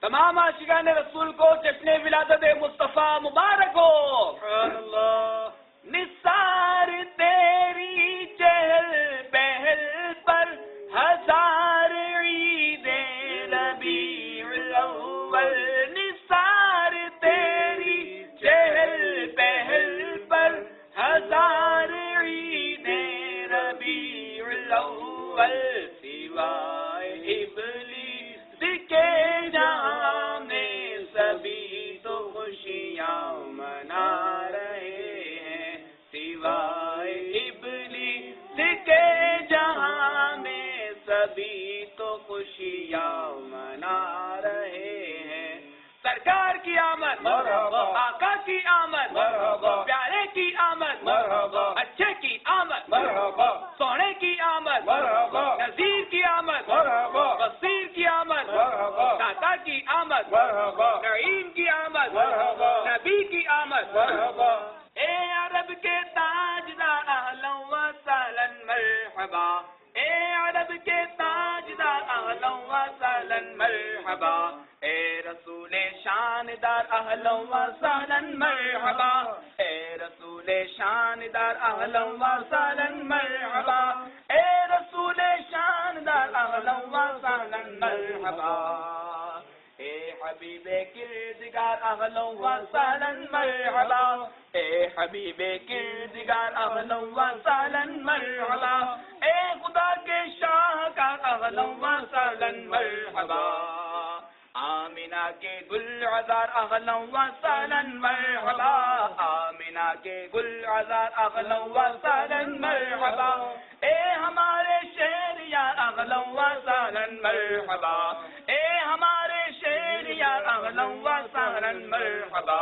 تمام عاشقان رسول کو جشن ولادت مصطفیٰ مبارک ہو. سبحان اللہ. نثار تیری چہل پہل پر ہزار عید ربیع الاول. نثار تیری چہل پہل پر ہزار عید ربیع الاول. سوائے ابلیس کے جہاں میں سبھی تو خوشیاں منا رہے ہیں. سوائے ابلیس کے جہاں میں سبھی تو خوشیاں منا رہے ہیں. سرکار کی آمد مرحبا. آقا کی آمد مرحبا. پیارے کی آمد مرحبا. اچھے کی آمد مرحبا. سونے کی آمد مرحبا. نذیر کی آمد مرحبا. بصیر کی آمد مرحبا. داتا کی آمد مرحبا. نعیم کی آمد مرحبا. نبی کی آمد. مرحبا. اے عرب کے تاجدار اہلا و سہلا مرحبا. اے عرب کے تاجدار اہلا و سہلا مرحبا. اے رسول شاندار اہلا و سہلا مرحبا. اے رسول شاندار اہلا و سہلا مرحبا. اے رسول شاندار اہلا و سہلا مرحبا. اے حبیب کردگار اہلا و سہلا مرحبا. اے حبیب کردگار اہلا و سہلا مرحبا. اے خدا کے شاہکار اہلا و سہلا مرحبا. آمینہ کے گل عذار اہلا و سہلا مرحبا. آمینہ کے گل عذار اہلا و سہلا مرحبا. اے ہمارے شہر یار اہلا و سہلا مرحبا. اے ہمارے شہر یار اہلا و سہلا مرحبا.